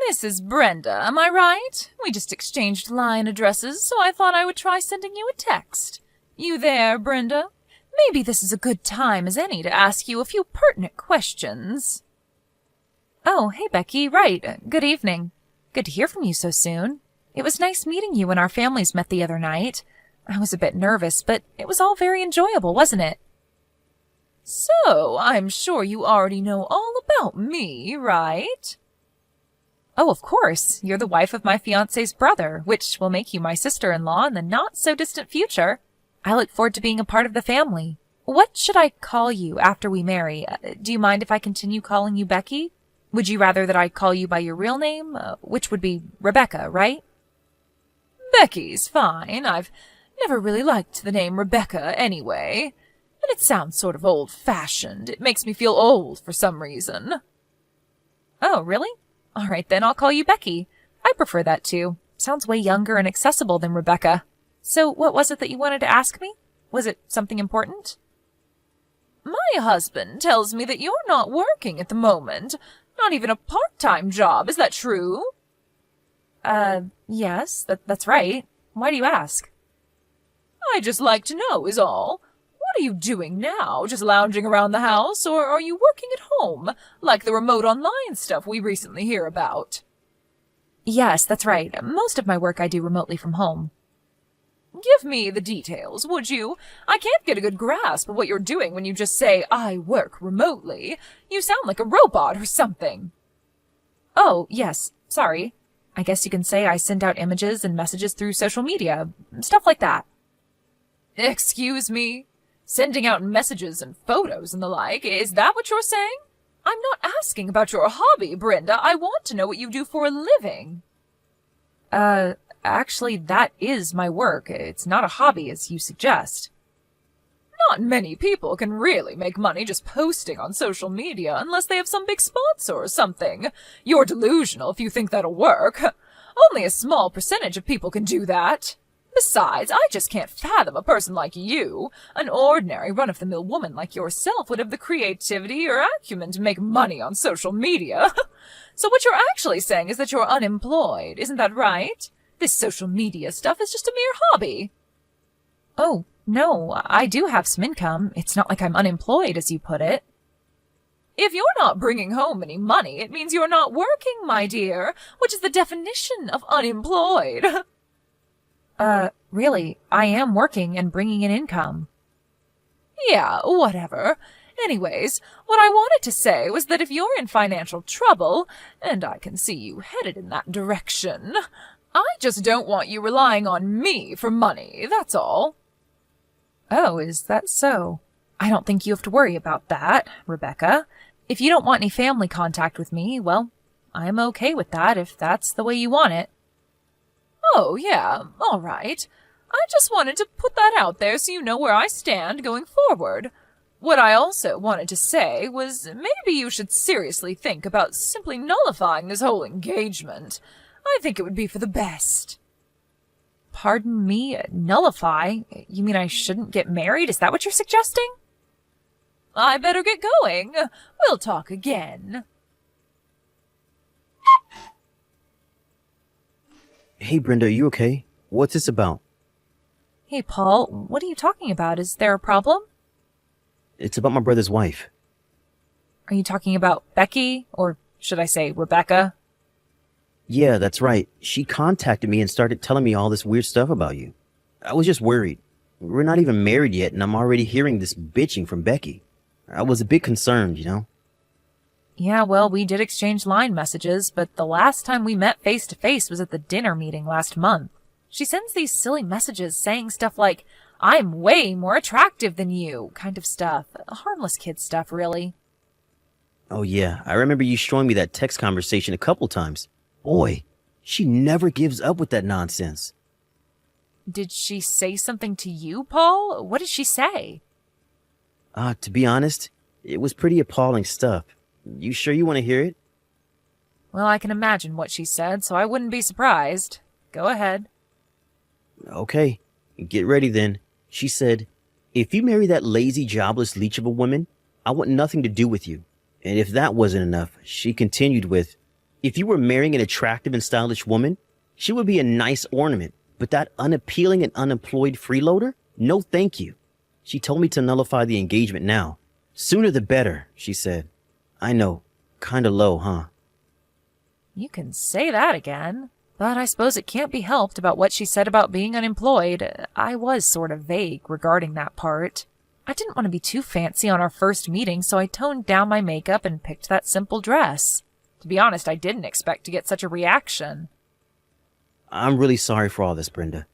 This is Brenda, am I right? We just exchanged line addresses, so I thought I would try sending you a text. You there, Brenda? Maybe this is a good time as any to ask you a few pertinent questions. Oh, hey, Becky, right. Good evening. Good to hear from you so soon. It was nice meeting you when our families met the other night. I was a bit nervous, but it was all very enjoyable, wasn't it? So, I'm sure you already know all about me, right? Oh, of course. You're the wife of my fiancé's brother, which will make you my sister-in-law in the not-so-distant future. I look forward to being a part of the family. What should I call you after we marry? Do you mind if I continue calling you Becky? Would you rather that I call you by your real name, which would be Rebecca, right? Becky's fine. I've never really liked the name Rebecca anyway. And it sounds sort of old-fashioned. It makes me feel old for some reason. Oh, really? All right, then I'll call you Becky. I prefer that too. Sounds way younger and accessible than Rebecca. So what was it that you wanted to ask me? Was it something important? My husband tells me that you're not working at the moment. Not even a part-time job. Is that true? Yes, that's right. Why do you ask? I'd just like to know, is all. What are you doing now? Just lounging around the house, or are you working at home, like the remote online stuff we recently hear about? Yes, that's right. Most of my work I do remotely from home. Give me the details, would you? I can't get a good grasp of what you're doing when you just say, I work remotely. You sound like a robot or something. Oh, yes, sorry. I guess you can say I send out images and messages through social media, stuff like that. Excuse me? Sending out messages and photos and the like, is that what you're saying? I'm not asking about your hobby, Brenda. I want to know what you do for a living. Actually, that is my work. It's not a hobby, as you suggest. Not many people can really make money just posting on social media unless they have some big sponsor or something. You're delusional if you think that'll work. Only a small percentage of people can do that. Besides, I just can't fathom a person like you. An ordinary run-of-the-mill woman like yourself would have the creativity or acumen to make money on social media. So what you're actually saying is that you're unemployed, isn't that right? This social media stuff is just a mere hobby. Oh, no, I do have some income. It's not like I'm unemployed, as you put it. If you're not bringing home any money, it means you're not working, my dear, which is the definition of unemployed. Really, I am working and bringing in income. Yeah, whatever. Anyways, what I wanted to say was that if you're in financial trouble, and I can see you headed in that direction, I just don't want you relying on me for money, that's all. Oh, is that so? I don't think you have to worry about that, Rebecca. If you don't want any family contact with me, well, I'm okay with that if that's the way you want it. Oh, yeah, all right. I just wanted to put that out there so you know where I stand going forward. What I also wanted to say was maybe you should seriously think about simply nullifying this whole engagement. I think it would be for the best. Pardon me, nullify? You mean I shouldn't get married? Is that what you're suggesting? I better get going. We'll talk again. Hey, Brenda, are you okay? What's this about? Hey, Paul, what are you talking about? Is there a problem? It's about my brother's wife. Are you talking about Becky? Or should I say Rebecca? Yeah, that's right. She contacted me and started telling me all this weird stuff about you. I was just worried. We're not even married yet, and I'm already hearing this bitching from Becky. I was a bit concerned, you know? Yeah, well, we did exchange line messages, but the last time we met face-to-face was at the dinner meeting last month. She sends these silly messages saying stuff like, I'm way more attractive than you, kind of stuff. Harmless kid stuff, really. Oh yeah, I remember you showing me that text conversation a couple times. Boy, she never gives up with that nonsense. Did she say something to you, Paul? What did she say? To be honest, it was pretty appalling stuff. You sure you want to hear it? Well, I can imagine what she said, so I wouldn't be surprised. Go ahead. Okay, get ready then. She said, if you marry that lazy, jobless leech of a woman, I want nothing to do with you. And if that wasn't enough, she continued with, If you were marrying an attractive and stylish woman, she would be a nice ornament, but that unappealing and unemployed freeloader? No thank you. She told me to nullify the engagement now. Sooner the better, she said. I know. Kinda low, huh? You can say that again. But I suppose it can't be helped about what she said about being unemployed. I was sort of vague regarding that part. I didn't want to be too fancy on our first meeting, so I toned down my makeup and picked that simple dress. To be honest, I didn't expect to get such a reaction. I'm really sorry for all this, Brenda.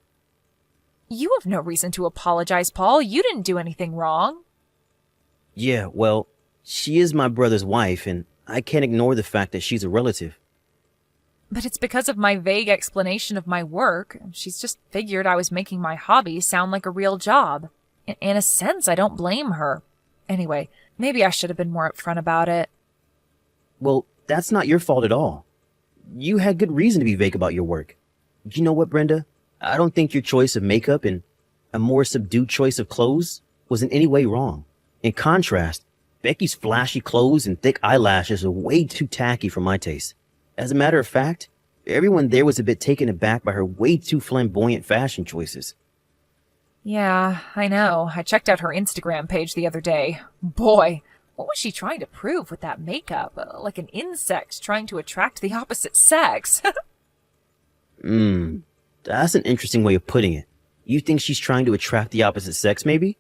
You have no reason to apologize, Paul. You didn't do anything wrong. Yeah, well, she is my brother's wife, and I can't ignore the fact that she's a relative. But it's because of my vague explanation of my work. She's just figured I was making my hobby sound like a real job. In a sense, I don't blame her. Anyway, maybe I should have been more upfront about it. Well, that's not your fault at all. You had good reason to be vague about your work. You know what, Brenda? I don't think your choice of makeup and a more subdued choice of clothes was in any way wrong. In contrast, Becky's flashy clothes and thick eyelashes are way too tacky for my taste. As a matter of fact, everyone there was a bit taken aback by her way too flamboyant fashion choices. Yeah, I know. I checked out her Instagram page the other day. Boy, what was she trying to prove with that makeup? Like an insect trying to attract the opposite sex. That's an interesting way of putting it. You think she's trying to attract the opposite sex, maybe?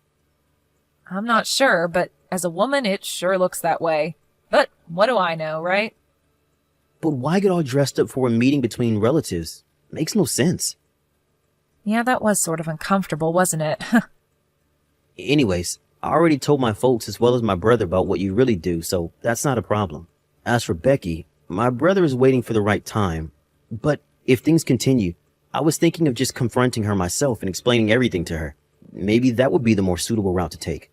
I'm not sure, but as a woman, it sure looks that way. But what do I know, right? But why get all dressed up for a meeting between relatives? Makes no sense. Yeah, that was sort of uncomfortable, wasn't it? Anyways, I already told my folks as well as my brother about what you really do, so that's not a problem. As for Becky, my brother is waiting for the right time. But if things continue, I was thinking of just confronting her myself and explaining everything to her. Maybe that would be the more suitable route to take.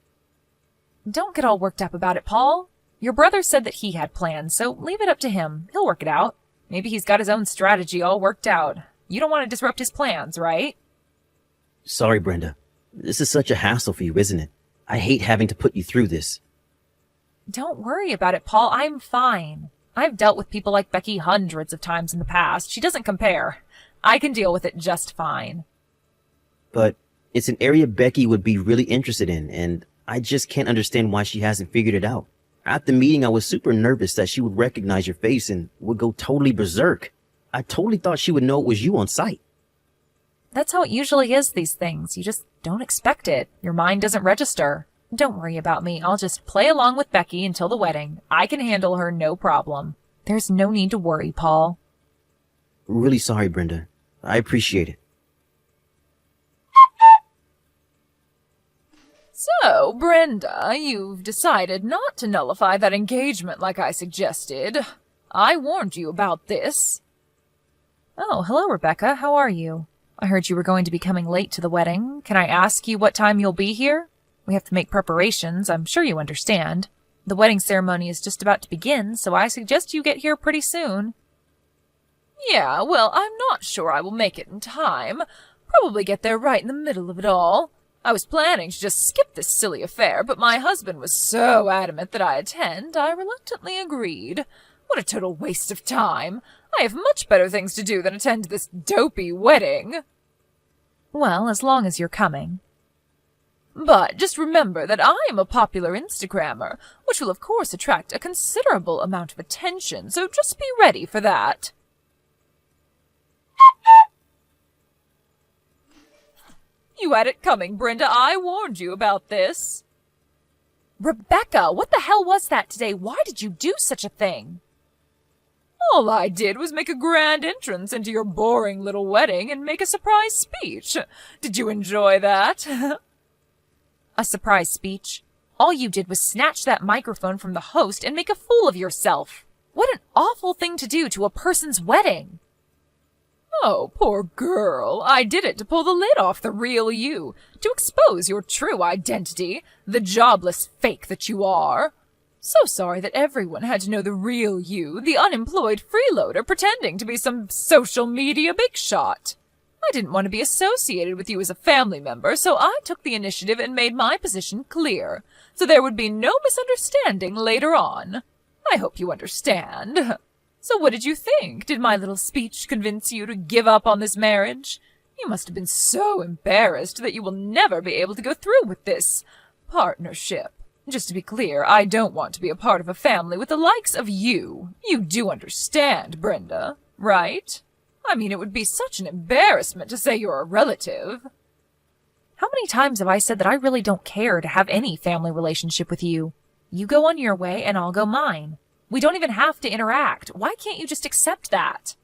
Don't get all worked up about it, Paul. Your brother said that he had plans, so leave it up to him. He'll work it out. Maybe he's got his own strategy all worked out. You don't want to disrupt his plans, right? Sorry, Brenda. This is such a hassle for you, isn't it? I hate having to put you through this. Don't worry about it, Paul. I'm fine. I've dealt with people like Becky hundreds of times in the past. She doesn't compare. I can deal with it just fine. But it's an area Becky would be really interested in, and I just can't understand why she hasn't figured it out. At the meeting, I was super nervous that she would recognize your face and would go totally berserk. I totally thought she would know it was you on sight. That's how it usually is, these things. You just don't expect it. Your mind doesn't register. Don't worry about me. I'll just play along with Becky until the wedding. I can handle her, no problem. There's no need to worry, Paul. Really sorry, Brenda. I appreciate it. So, Brenda, you've decided not to nullify that engagement like I suggested. I warned you about this. Oh, hello, Rebecca. How are you? I heard you were going to be coming late to the wedding. Can I ask you what time you'll be here? We have to make preparations. I'm sure you understand. The wedding ceremony is just about to begin, so I suggest you get here pretty soon. Yeah, well, I'm not sure I will make it in time. Probably get there right in the middle of it all. I was planning to just skip this silly affair, but my husband was so adamant that I attend, I reluctantly agreed. What a total waste of time. I have much better things to do than attend this dopey wedding. Well, as long as you're coming. But just remember that I am a popular Instagrammer, which will of course attract a considerable amount of attention, so just be ready for that. You had it coming, Brenda. I warned you about this. Rebecca, what the hell was that today? Why did you do such a thing? All I did was make a grand entrance into your boring little wedding and make a surprise speech. Did you enjoy that? A surprise speech? All you did was snatch that microphone from the host and make a fool of yourself. What an awful thing to do to a person's wedding. Oh, poor girl. I did it to pull the lid off the real you, to expose your true identity, the jobless fake that you are. So sorry that everyone had to know the real you, the unemployed freeloader pretending to be some social media big shot. I didn't want to be associated with you as a family member, so I took the initiative and made my position clear, so there would be no misunderstanding later on. I hope you understand. So what did you think? Did my little speech convince you to give up on this marriage? You must have been so embarrassed that you will never be able to go through with this partnership. Just to be clear, I don't want to be a part of a family with the likes of you. You do understand, Brenda, right? I mean, it would be such an embarrassment to say you're a relative. How many times have I said that I really don't care to have any family relationship with you? You go on your way and I'll go mine. We don't even have to interact. Why can't you just accept that?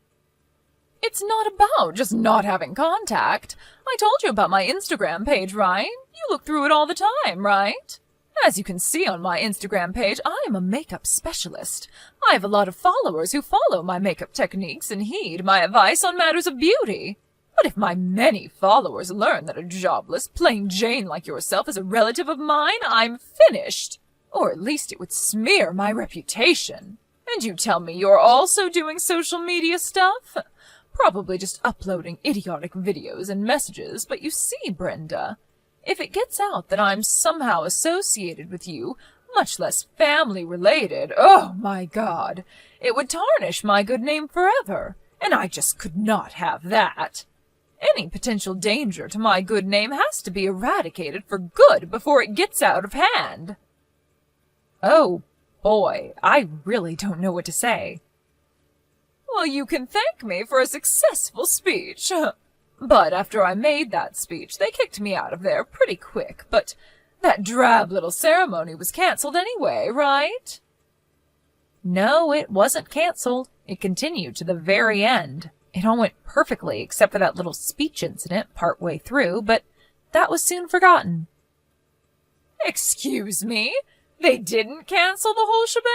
It's not about just not having contact. I told you about my Instagram page, right? You look through it all the time, right? As you can see on my Instagram page, I am a makeup specialist. I have a lot of followers who follow my makeup techniques and heed my advice on matters of beauty. But if my many followers learn that a jobless, plain Jane like yourself is a relative of mine, I'm finished. Or at least it would smear my reputation. And you tell me you're also doing social media stuff? Probably just uploading idiotic videos and messages, but you see, Brenda, if it gets out that I'm somehow associated with you, much less family-related, oh my God, it would tarnish my good name forever, and I just could not have that. Any potential danger to my good name has to be eradicated for good before it gets out of hand. Oh, boy, I really don't know what to say. Well, you can thank me for a successful speech. But after I made that speech, they kicked me out of there pretty quick. But that drab little ceremony was cancelled anyway, right? No, it wasn't cancelled. It continued to the very end. It all went perfectly except for that little speech incident partway through, but that was soon forgotten. Excuse me? They didn't cancel the whole shebang?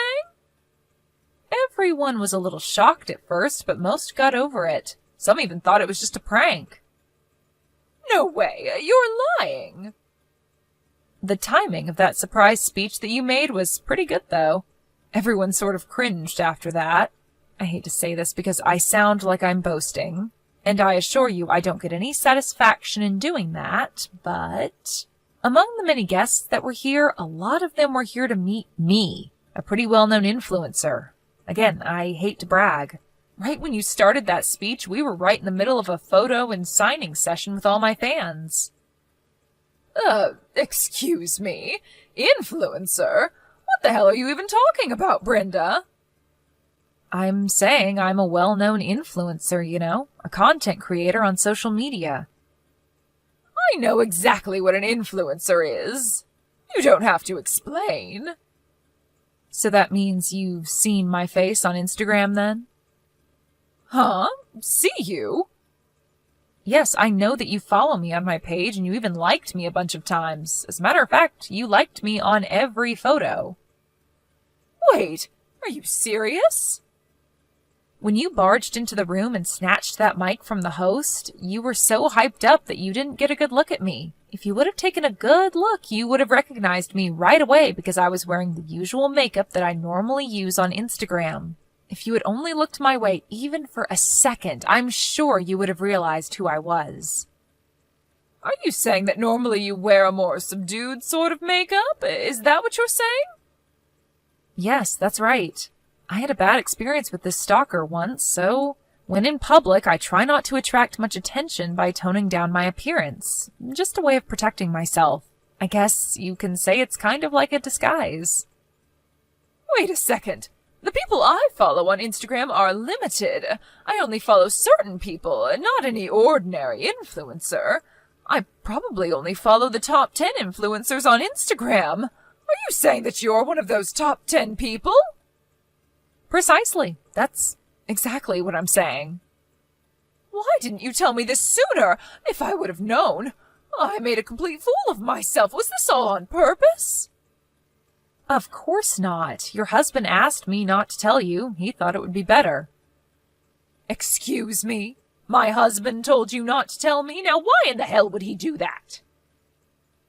Everyone was a little shocked at first, but most got over it. Some even thought it was just a prank. No way, you're lying. The timing of that surprise speech that you made was pretty good, though. Everyone sort of cringed after that. I hate to say this because I sound like I'm boasting, and I assure you I don't get any satisfaction in doing that, but among the many guests that were here, a lot of them were here to meet me, a pretty well-known influencer. Again, I hate to brag. Right when you started that speech, we were right in the middle of a photo and signing session with all my fans. Excuse me? Influencer? What the hell are you even talking about, Brenda? I'm saying I'm a well-known influencer, you know, a content creator on social media. I know exactly what an influencer is. You don't have to explain. So that means you've seen my face on Instagram, then? Huh? See you? Yes, I know that you follow me on my page, and you even liked me a bunch of times. As a matter of fact, you liked me on every photo. Wait, are you serious? When you barged into the room and snatched that mic from the host, you were so hyped up that you didn't get a good look at me. If you would have taken a good look, you would have recognized me right away because I was wearing the usual makeup that I normally use on Instagram. If you had only looked my way even for a second, I'm sure you would have realized who I was. Are you saying that normally you wear a more subdued sort of makeup? Is that what you're saying? Yes, that's right. I had a bad experience with this stalker once, so when in public, I try not to attract much attention by toning down my appearance. Just a way of protecting myself. I guess you can say it's kind of like a disguise. Wait a second. The people I follow on Instagram are limited. I only follow certain people, not any ordinary influencer. I probably only follow the top 10 influencers on Instagram. Are you saying that you're one of those top 10 people? Precisely. That's exactly what I'm saying. Why didn't you tell me this sooner? If I would have known. I made a complete fool of myself. Was this all on purpose? Of course not. Your husband asked me not to tell you. He thought it would be better. Excuse me? My husband told you not to tell me? Now why in the hell would he do that?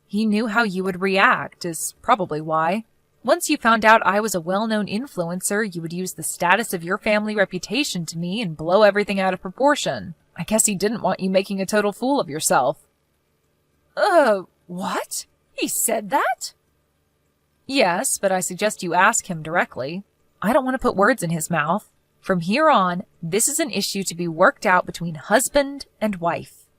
He knew how you would react, is probably why. Once you found out I was a well-known influencer, you would use the status of your family reputation to me and blow everything out of proportion. I guess he didn't want you making a total fool of yourself. What? He said that? Yes, but I suggest you ask him directly. I don't want to put words in his mouth. From here on, this is an issue to be worked out between husband and wife.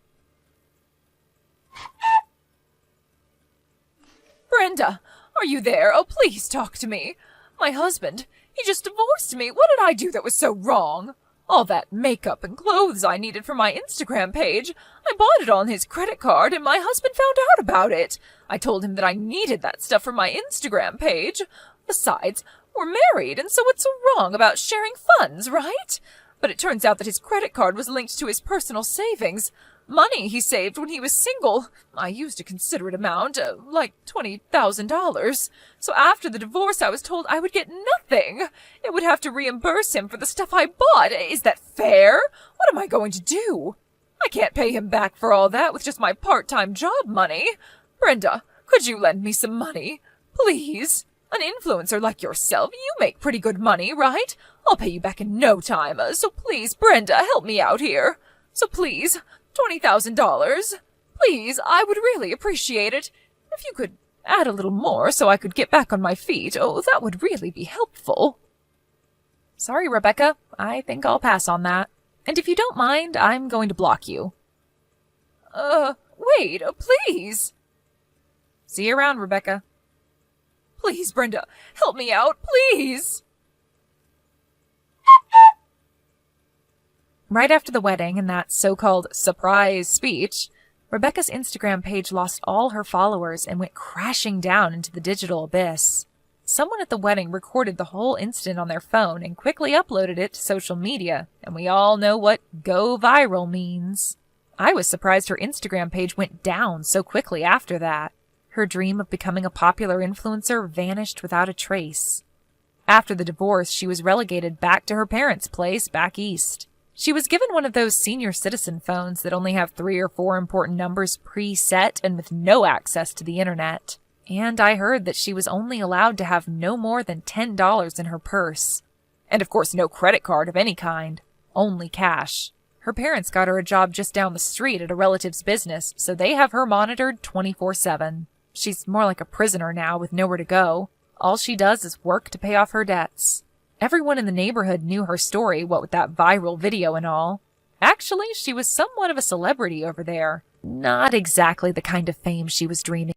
Brenda, are you there? Oh, please talk to me. My husband, he just divorced me. What did I do that was so wrong? All that makeup and clothes I needed for my Instagram page, I bought it on his credit card and my husband found out about it. I told him that I needed that stuff for my Instagram page. Besides, we're married, and so what's so wrong about sharing funds, right? But it turns out that his credit card was linked to his personal savings. Money he saved when he was single. I used a considerate amount, like $20,000. So after the divorce, I was told I would get nothing. It would have to reimburse him for the stuff I bought. Is that fair? What am I going to do? I can't pay him back for all that with just my part-time job money. Brenda, could you lend me some money? Please? An influencer like yourself, you make pretty good money, right? I'll pay you back in no time. So please, Brenda, help me out here. So please, $20,000. Please, I would really appreciate it. If you could add a little more so I could get back on my feet, oh, that would really be helpful. Sorry, Rebecca. I think I'll pass on that. And if you don't mind, I'm going to block you. Wait, please. See you around, Rebecca. Please, Brenda, help me out, please. Right after the wedding and that so-called surprise speech, Rebecca's Instagram page lost all her followers and went crashing down into the digital abyss. Someone at the wedding recorded the whole incident on their phone and quickly uploaded it to social media, and we all know what go viral means. I was surprised her Instagram page went down so quickly after that. Her dream of becoming a popular influencer vanished without a trace. After the divorce, she was relegated back to her parents' place back east. She was given one of those senior citizen phones that only have 3 or 4 important numbers preset and with no access to the internet. And I heard that she was only allowed to have no more than $10 in her purse. And of course no credit card of any kind, only cash. Her parents got her a job just down the street at a relative's business, so they have her monitored 24/7. She's more like a prisoner now with nowhere to go. All she does is work to pay off her debts. Everyone in the neighborhood knew her story, what with that viral video and all. Actually, she was somewhat of a celebrity over there. Not exactly the kind of fame she was dreaming